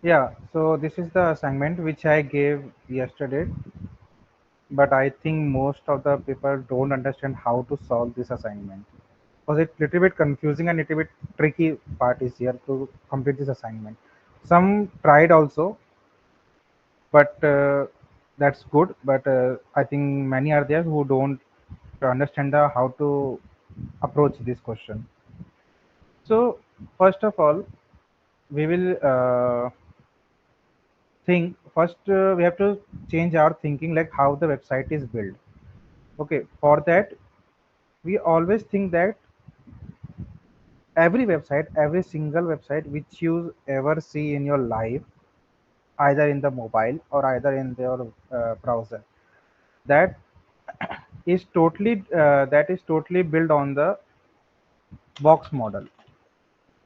Yeah, so this is the assignment which I gave yesterday, but I think most of the people don't understand how to solve this assignment. Because it's little bit confusing and little bit tricky part is here to complete this assignment. Some tried also, but that's good. But I think many are there who don't understand the how to approach this question. So first of all, we will think first we have to change our thinking like how the website is built. Okay, for that we always think that every single website which you ever see in your life, either in the mobile or either in your browser, that is totally built on the box model.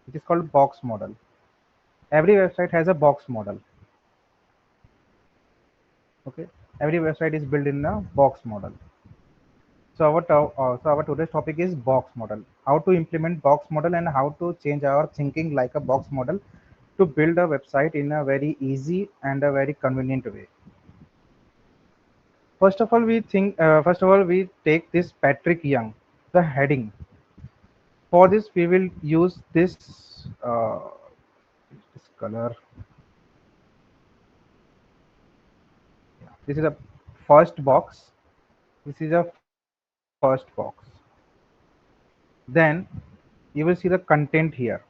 It is called box model. Every website has a box model. Okay, every website is built in a box model. So our today's topic is box model. How to implement box model and how to change our thinking like a box model to build a website in a very easy and a very convenient way. First of all, we take this Patrick Young, the heading. For this, we will use this color. Yeah, this is a first box. This is a first box. Then you will see the content here.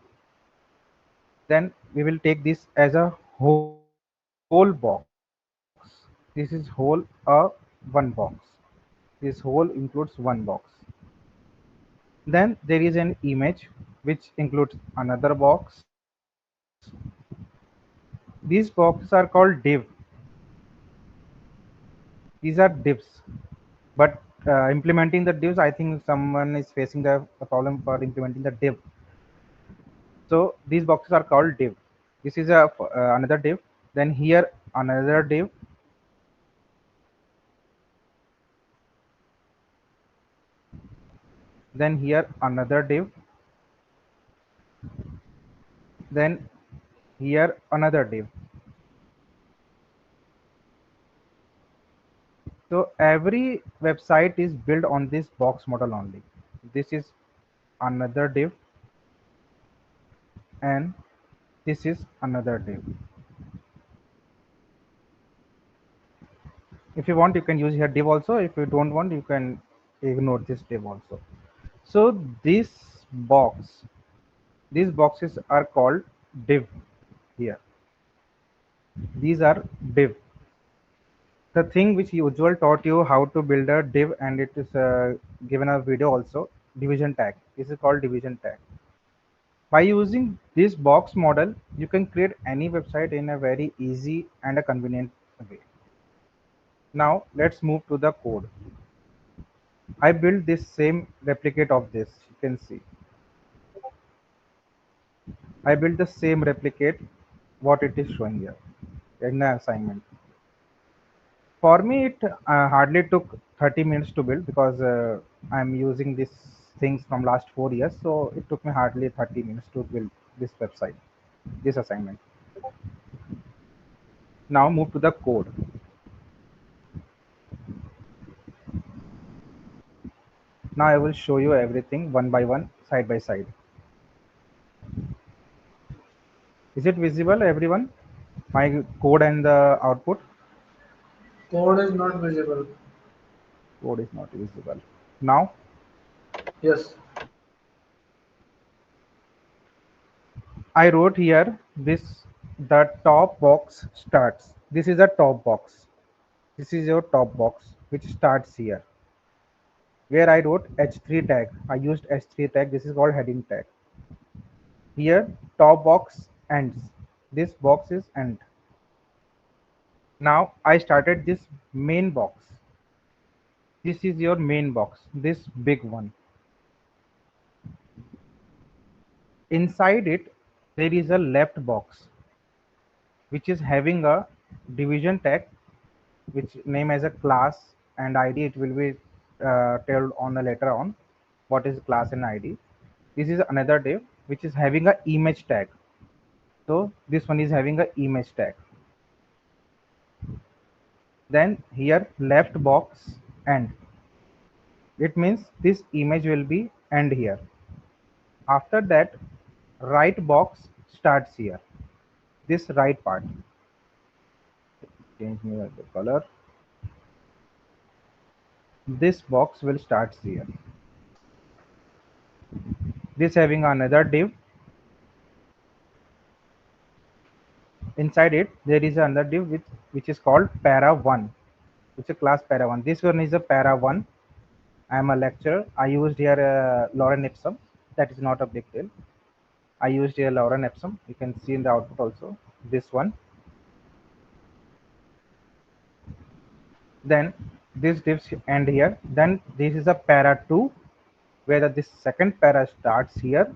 Then we will take this as a whole box. This is one box. This whole includes one box. Then there is an image which includes another box. These boxes are called div. These are divs. But implementing the divs, I think someone is facing the problem for implementing the div. So these boxes are called div. This is another div. Then here another div. Then here another div. Then here another div. So every website is built on this box model only. This is another div and this is another div. If you want, you can use here div also. If you don't want, you can ignore this div also. So box, these boxes are called div here. These are div. The thing which usual taught you how to build a div, and it is given a video also. Division tag. This is called division tag. By using this box model, you can create any website in a very easy and a convenient way. Now let's move to the code. I built this same replicate of this. You can see I built the same replicate what it is showing here in the assignment. For me, it hardly took 30 minutes to build because I'm using these things from last 4 years. So it took me hardly 30 minutes to build this website, this assignment. Now move to the code. Now I will show you everything one by one, side by side. Is it visible, everyone? My code and the output? Code is not visible. Code is not visible. Now Yes. I wrote here this the top box starts. This is a top box. This is your top box which starts here. Where I wrote h3 tag. I used h3 tag. This is called heading tag. Here top box ends. This box is end. Now I started this main box. This is your main box. This big one. Inside it there is a left box which is having a division tag which name as a class and id. It will be told on the later on what is class and id. This is another div which is having a image tag. So this one is having a image tag. Then here left box end. It means this image will be end here. After that, right box starts here. This right part. Change me the color. This box will start here. This having another div. Inside it, there is another div which is called para 1. It's a class para 1. This one is a para 1. I am a lecturer. I used here Lorem Ipsum. That is not a big deal. I used here Lorem Ipsum. You can see in the output also. This one. Then this divs end here. Then this is a para 2 where this second para starts here.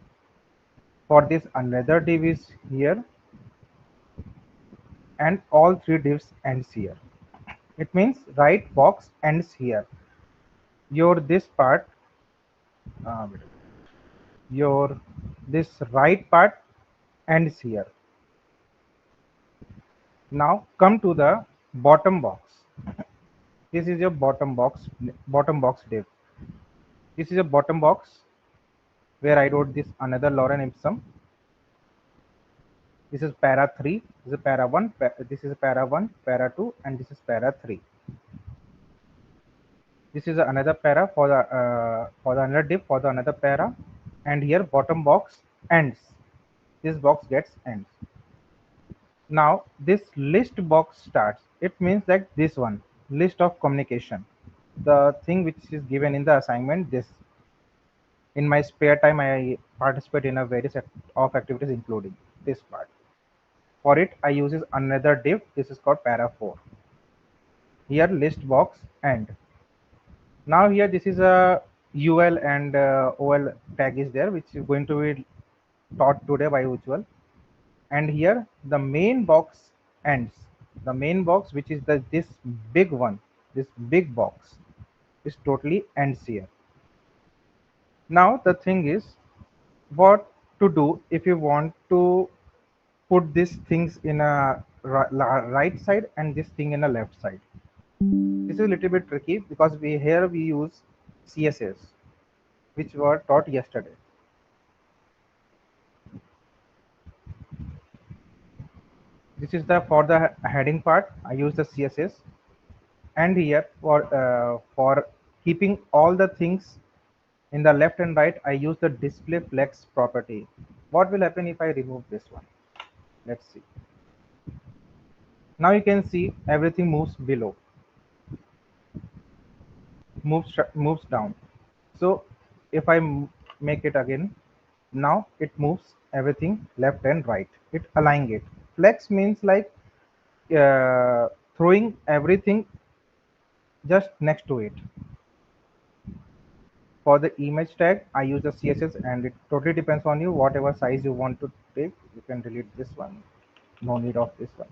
For this another div is here and all three divs ends here. It means right box ends here. Your this part, wait, your this right part ends here. Now come to the bottom box. This is your bottom box div. This is a bottom box where I wrote this another Lorem Ipsum. This is para 3, this is para 1, this is para 1, para 2, and this is para 3. This is another para for the another div for the another para, and here bottom box ends. This box gets ends. Now this list box starts. It means that this one list of communication, the thing which is given in the assignment. This in my spare time I participate in a various of activities including this part. For it I uses another div. This is called para 4. Here list box end. Now here this is a UL and OL tag is there which is going to be taught today by Ujjwal. And here the main box ends. The main box which is the this big one, this big box is totally ends here. Now the thing is what to do if you want to put these things in a right side and this thing in a left side. This is a little bit tricky because we use CSS which were taught yesterday. This is the for the heading part I use the CSS, and here for keeping all the things in the left and right I use the display flex property. What will happen if I remove this one? Let's see. Now you can see everything moves below, moves down. So if I make it again, now it moves everything left and right. It aligning it. Flex means like throwing everything just next to it. For the image tag I use the CSS, and it totally depends on you. Whatever size you want to take, you can delete this one. No need of this one.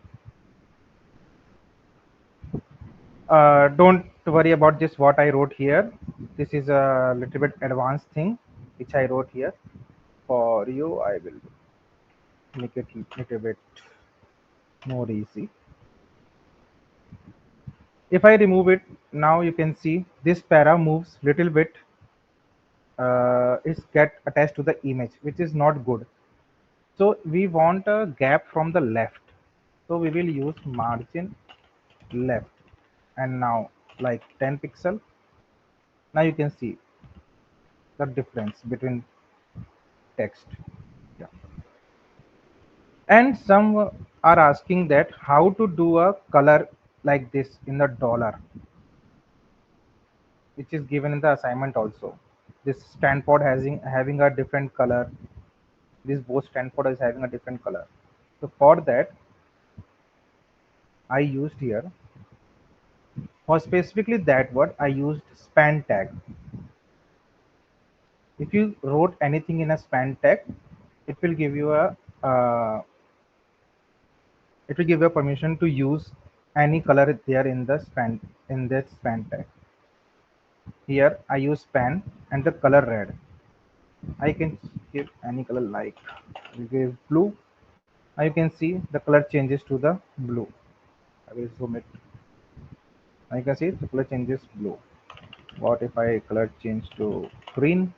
Don't worry about this what I wrote here. This is a little bit advanced thing which I wrote here. For you I will make it little bit more easy. If I remove it, now you can see this para moves little bit, is get attached to the image, which is not good. So we want a gap from the left, so we will use margin left, and now like 10 pixel. Now you can see the difference between text. Yeah. And some are asking that how to do a color like this in the dollar, which is given in the assignment also. This Stanford having a different color. This both Stanford is having a different color. So for that, I used here for specifically that word I used span tag. If you wrote anything in a span tag, it will give you a uh, it will give you a permission to use any color there in the span tag. Here I use span and the color red. I can give any color like I'll give blue. Now you can see the color changes to the blue. I will zoom it. Now you can see the color changes blue. What if I color change to green?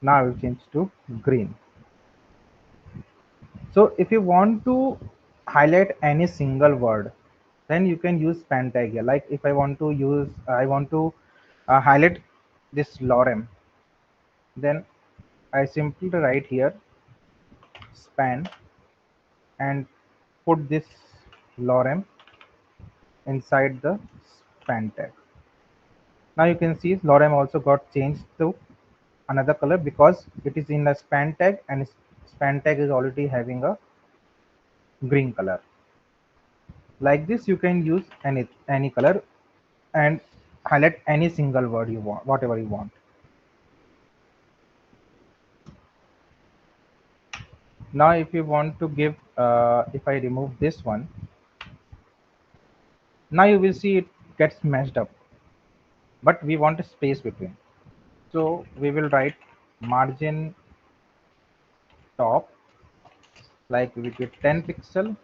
Now I will change to green. So if you want to highlight any single word, then you can use span tag here. Like if I want to use, I want to highlight this lorem, then I simply write here span and put this lorem inside the span tag. Now you can see lorem also got changed to another color because it is in a span tag, and span tag is already having a green color. Like this you can use any color and highlight any single word you want, whatever you want. Now if you want to give, if I remove this one, now you will see it gets mashed up, but we want a space between. So we will write margin top, like we give 10 pixel.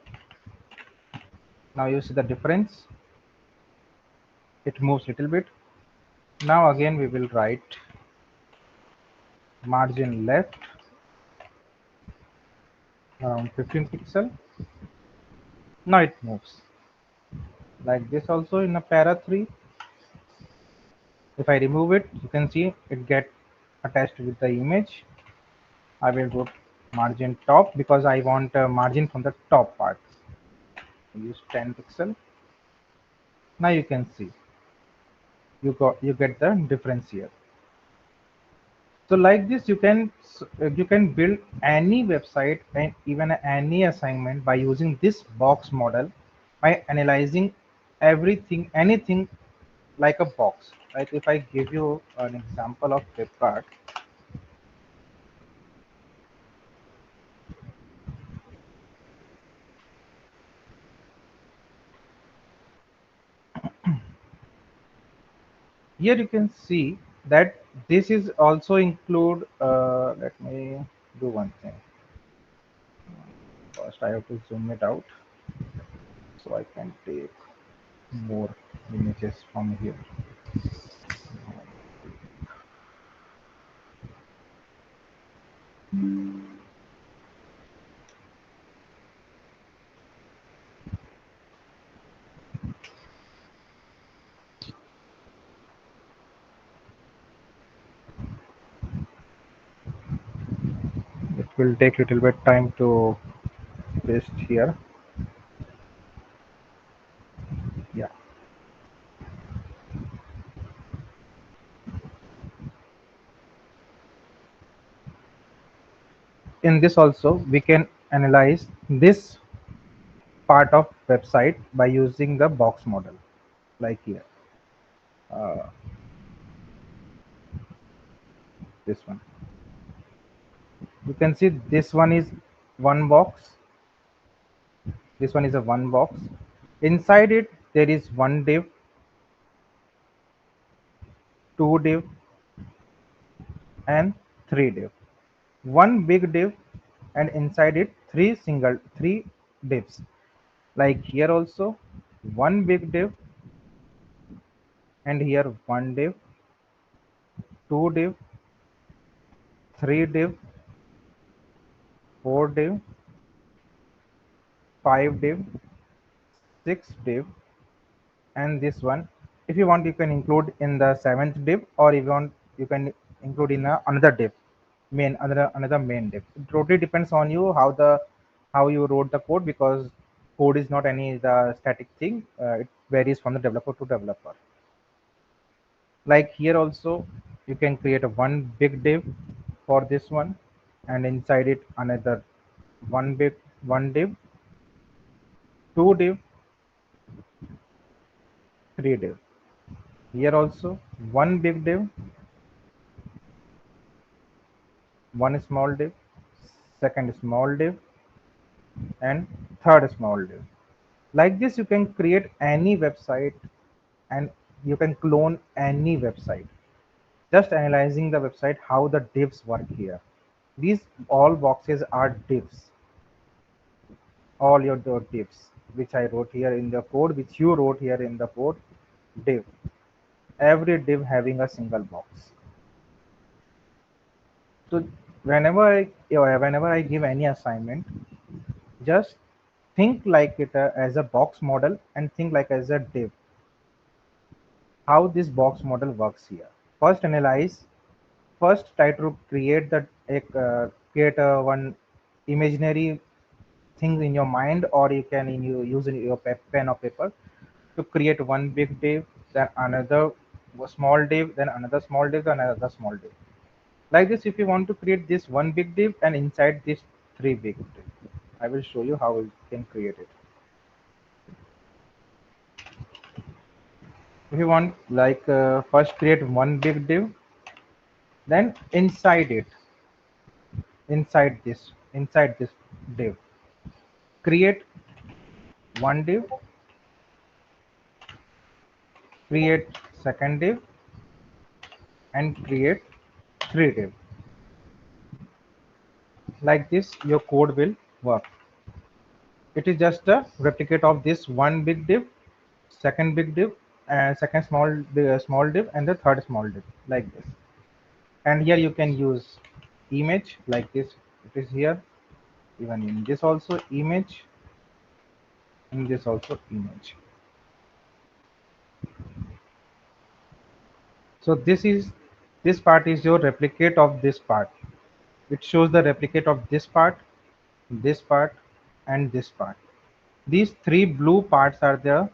Now you see the difference, it moves little bit. Now again we will write margin left around 15 pixel. Now it moves like this. Also in a para 3, if I remove it, you can see it get attached with the image. I will go margin top because I want a margin from the top part. Use 10 pixel. Now you can see you get the difference here. So like this you can build any website and even any assignment by using this box model, by analyzing everything, anything, like a box. Like if I give you an example of Flipkart, here you can see that this is also include, let me do one thing. First I have to zoom it out so I can take more images from here. It will take little bit time to paste here. Yeah, in this also we can analyze this part of website by using the box model, like here, uh, this one. You can see this one is one box, this one is a one box. Inside it there is one div, two div, and three div. One big div, and inside it three divs. Like here also one big div, and here one div, two div, three div, four div, five div, six div, and this one. If you want, you can include in the seventh div, or if you want, you can include in another div, main another main div. It totally depends on you how you wrote the code, because code is not any the static thing. It varies from the developer to developer. Like here also you can create a one big div for this one, and inside it another one div, two div, three div. Here also one big div, one small div, second small div, and third small div. Like this you can create any website, and you can clone any website, just analyzing the website how the divs work here. These all boxes are divs, all your divs, which I wrote here in the code, which you wrote here in the code, div. Every div having a single box. So whenever I give any assignment, just think like it as a box model and think like as a div. How this box model works here. First analyze. First try to create create one imaginary things in your mind, or you can use in your pen or paper to create one big div, then another small div, then another small div, then another small div. Like this, if you want to create this one big div and inside this three big div, I will show you how you can create it. If you want, like first create one big div, then inside this div, create one div, create second div, and create three div. Like this your code will work. It is just a replicate of this one big div, second big div, and second small div, and the third small div, like this. And here you can use image like this. It is here, even in this also image, in this also image. So this part is your replicate of this part. It shows the replicate of this part, and this part. These three blue parts are the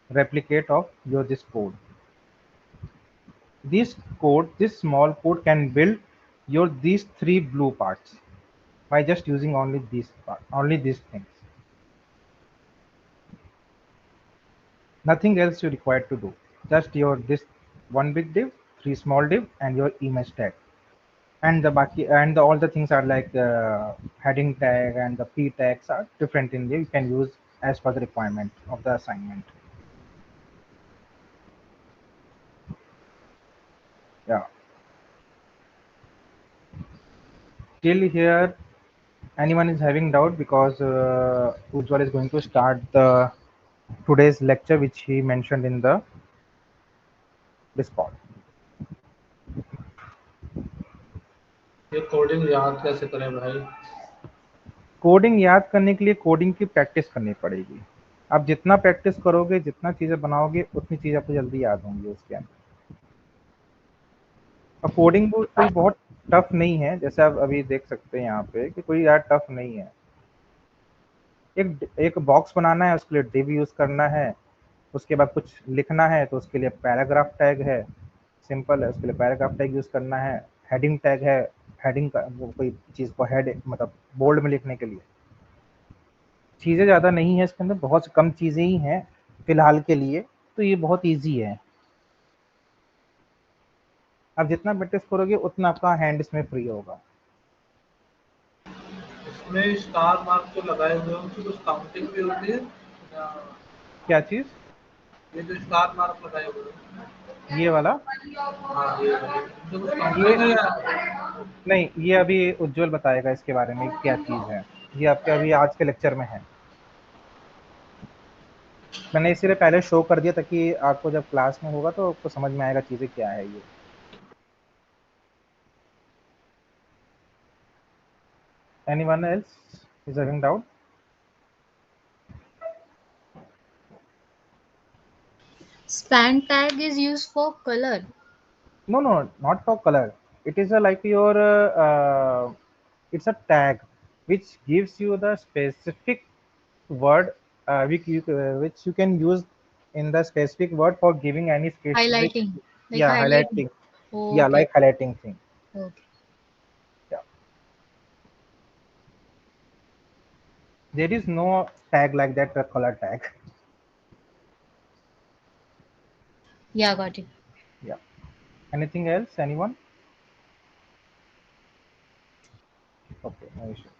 replicate of your this code. This small code can build your these three blue parts by just using only these things. Nothing else you require to do. Just your this one big div, three small div, and your image tag. And all the things are like heading tag and the p tags are different in there. You can use as per the requirement of the assignment. Yeah. Till here, anyone is having doubt, because Ujjwal is going to start the today's lecture which he mentioned in the Discord. ये coding याद कैसे करें भाई? Coding याद करने के लिए coding की प्रैक्टिस करनी पड़ेगी. आप जितना प्रैक्टिस करोगे, जितना चीजें बनाओगे, उतनी चीज आपको जल्दी याद होंगी उसके अंदर. और कोडिंग कोई बहुत टफ नहीं है, जैसे आप अभी देख सकते हैं यहाँ पे कि कोई यार टफ नहीं है. एक एक बॉक्स बनाना है, उसके लिए div यूज करना है. उसके बाद कुछ लिखना है तो उसके लिए पैराग्राफ टैग है. सिंपल है, उसके लिए पैराग्राफ टैग यूज करना है. हेडिंग टैग है, हेडिंग का वो कोई चीज को हेड मतलब बोल्ड में लिखने के लिए. चीजें ज्यादा नहीं है इसके अंदर, बहुत कम चीजें ही हैं फिलहाल के लिए. तो ये बहुत ईजी है. आप जितना प्रैक्टिस करोगे उतना आपका हैंड इसमें फ्री होगा. इसमें स्टार मार्क जो लगाए हुए हैं उसकी कुछ काउंटिंग भी होती है या क्या चीज? ये जो स्टार मार्क लगाए हुए हैं? ये वाला? हाँ ये इनसे कुछ ये काउंटिंग है या? नहीं, ये अभी उज्जवल बताएगा इसके बारे में क्या चीज है. ये आपके अभी आज के लेक्चर में है. मैंने इसीलिए पहले शो कर दिया ताकि आपको जब क्लास में होगा तो आपको समझ में आएगा चीजें क्या है ये. Anyone else is having doubt? Span tag is used for color. No, no, not for color. It is a like your it's a tag which gives you the specific word which you can use in the specific word for giving any specific. Highlighting. Like Yeah, highlighting. highlighting. Oh, Yeah, okay. like highlighting thing. Okay. Yeah, there is no tag like that, a color tag. Yeah, got it. Yeah. Anything else? Anyone? Okay, no issue.